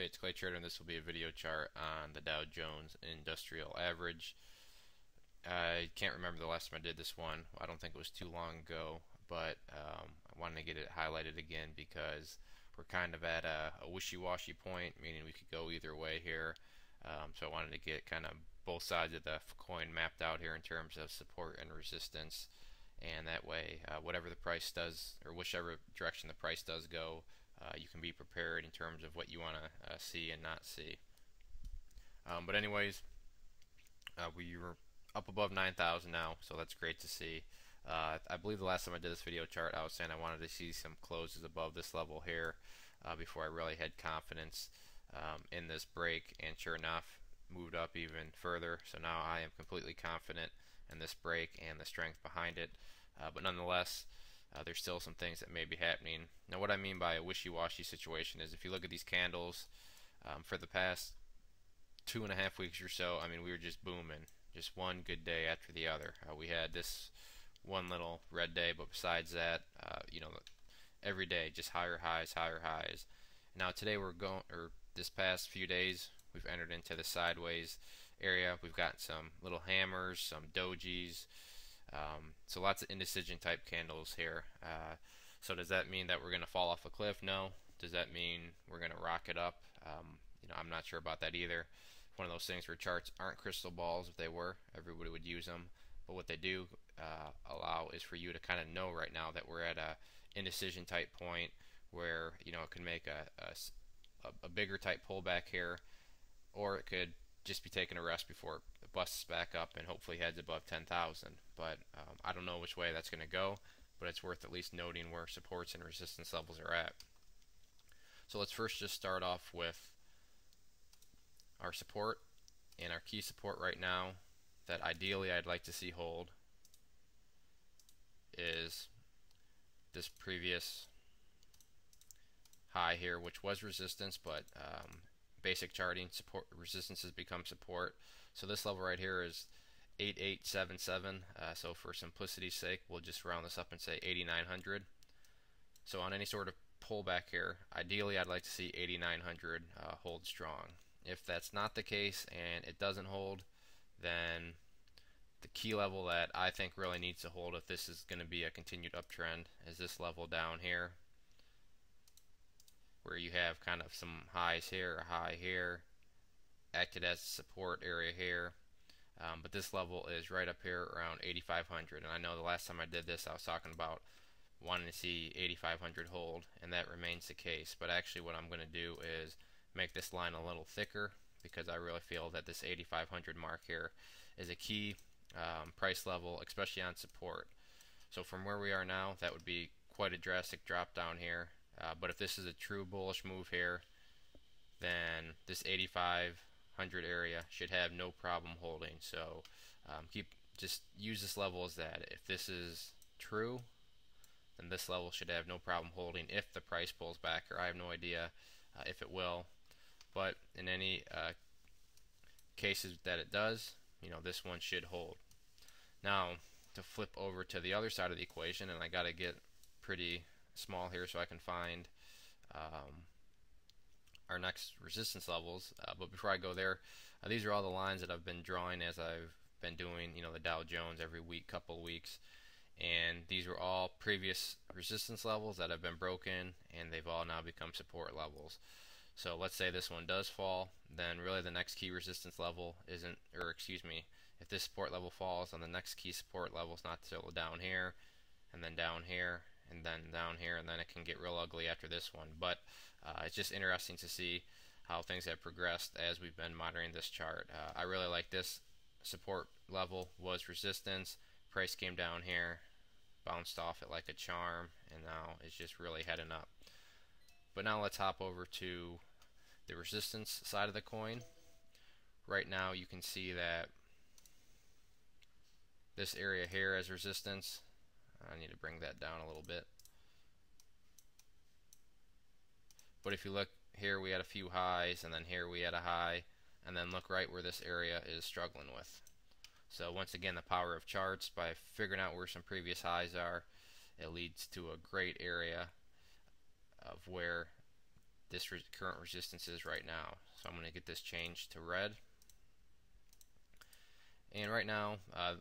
Hey, it's Clay Trader, and this will be a video chart on the Dow Jones Industrial Average. I can't remember the last time I did this one. I don't think it was too long ago, but I wanted to get it highlighted again because we're kind of at a wishy-washy point, meaning we could go either way here. So I wanted to get kind of both sides of the coin mapped out here in terms of support and resistance, and that way, whatever the price does, or whichever direction the price does go, you can be prepared in terms of what you want to see and not see. But anyways, we were up above 9,000 now, so that's great to see. I believe the last time I did this video chart, I was saying I wanted to see some closes above this level here before I really had confidence in this break, and sure enough, moved up even further. So now I am completely confident in this break and the strength behind it. But nonetheless, there's still some things that may be happening. Now, what I mean by a wishy-washy situation is if you look at these candles for the past 2.5 weeks or so, I mean, we were just booming, just one good day after the other. We had this one little red day, but besides that, every day just higher highs, higher highs. Now today we're going, or this past few days, we've entered into the sideways area. We've got some little hammers, some dojis, so lots of indecision type candles here. So does that mean that we're going to fall off a cliff? No. Does that mean we're going to rock it up? I'm not sure about that either. One of those things where charts aren't crystal balls. If they were, everybody would use them. But what they do allow is for you to kind of know right now that we're at a indecision type point where it could make a bigger type pullback here, or it could just be taking a rest before it busts back up and hopefully heads above 10,000. But I don't know which way that's going to go, but it's worth at least noting where supports and resistance levels are at. So let's first just start off with our support, and our key support right now that ideally I'd like to see hold is this previous high here, which was resistance, but basic charting support resistance has become support. So this level right here is 8877. So for simplicity's sake, we'll just round this up and say 8900. So on any sort of pullback here, ideally I'd like to see 8900 hold strong. If that's not the case and it doesn't hold, then the key level that I think really needs to hold if this is going to be a continued uptrend is this level down here, where you have kind of some highs here, a high here, acted as a support area here. But this level is right up here around 8,500, and I know the last time I did this I was talking about wanting to see 8,500 hold, and that remains the case. But actually what I'm going to do is make this line a little thicker, because I really feel that this 8,500 mark here is a key price level, especially on support. So from where we are now, that would be quite a drastic drop down here. But if this is a true bullish move here, then this 8,500 area should have no problem holding. So just use this level as that. If this is true, then this level should have no problem holding if the price pulls back, or I have no idea if it will. But in any cases that it does, this one should hold. Now, to flip over to the other side of the equation, and I got to get pretty small here so I can find our next resistance levels. But before I go there, these are all the lines that I've been drawing as I've been doing, the Dow Jones every week, couple of weeks. And these were all previous resistance levels that have been broken, and they've all now become support levels. So let's say this one does fall, then really the next key resistance level isn't, or excuse me, if this support level falls, then the next key support level is not till down here, and then down here, and then down here, and then it can get real ugly after this one. But it's just interesting to see how things have progressed as we've been monitoring this chart. I really like this support level was resistance. Price came down here, bounced off it like a charm, and now it's just really heading up. But now let's hop over to the resistance side of the coin. Right now you can see that this area here has resistance. I need to bring that down a little bit. But if you look here, we had a few highs, and then here we had a high, and then look right where this area is struggling with. So once again, the power of charts, by figuring out where some previous highs are, it leads to a great area of where this current resistance is right now. So I'm going to get this changed to red. And right now,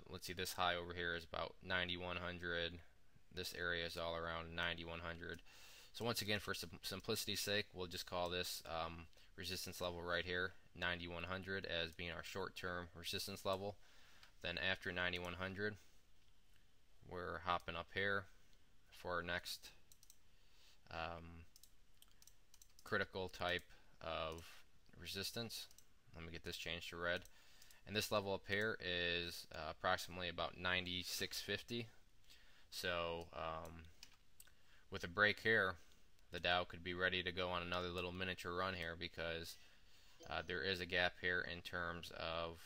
let's see, this high over here is about 9100. This area is all around 9100. So once again, for simplicity's sake, we'll just call this resistance level right here 9100 as being our short-term resistance level. Then after 9100, we're hopping up here for our next critical type of resistance. Let me get this changed to red. And this level up here is approximately about 9650. So with a break here, the Dow could be ready to go on another little miniature run here, because there is a gap here in terms of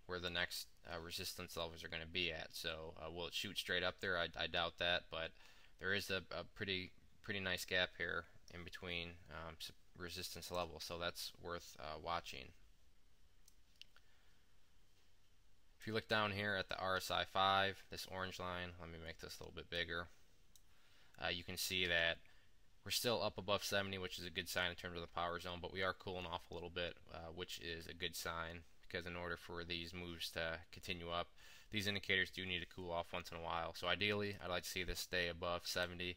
where the next resistance levels are going to be at. So will it shoot straight up there? I doubt that, but there is a pretty nice gap here in between resistance levels, so that's worth watching. If you look down here at the RSI 5, this orange line, let me make this a little bit bigger, you can see that we're still up above 70, which is a good sign in terms of the power zone, but we are cooling off a little bit, which is a good sign, because in order for these moves to continue up, these indicators do need to cool off once in a while. So ideally, I'd like to see this stay above 70,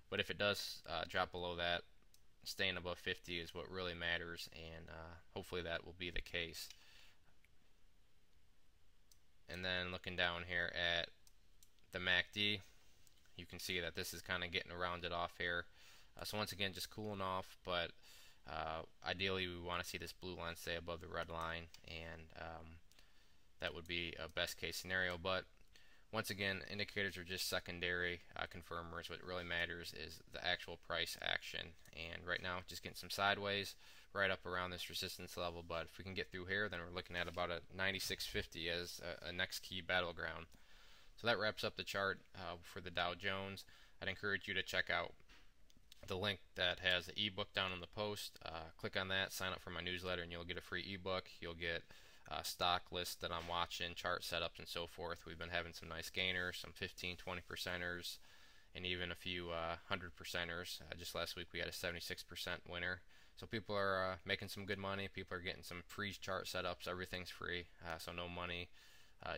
but if it does drop below that, staying above 50 is what really matters, and hopefully that will be the case. And then looking down here at the MACD, you can see that this is kind of getting rounded off here. So once again, just cooling off, but ideally we want to see this blue line stay above the red line, and that would be a best case scenario. But once again, indicators are just secondary confirmers. What really matters is the actual price action, and right now just getting some sideways right up around this resistance level, but if we can get through here, then we're looking at about a 9650 as a next key battleground. So that wraps up the chart for the Dow Jones. I'd encourage you to check out the link that has the ebook down in the post. Click on that, sign up for my newsletter, and you'll get a free ebook. You'll get stock lists that I'm watching, chart setups, and so forth. We've been having some nice gainers, some 15, 20%ers, and even a few 100%ers. Just last week we had a 76% winner. So people are making some good money. People are getting some free chart setups. Everything's free, so no money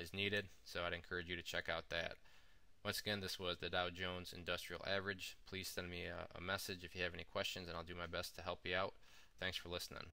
is needed. So I'd encourage you to check out that. Once again, this was the Dow Jones Industrial Average. Please send me a message if you have any questions, and I'll do my best to help you out. Thanks for listening.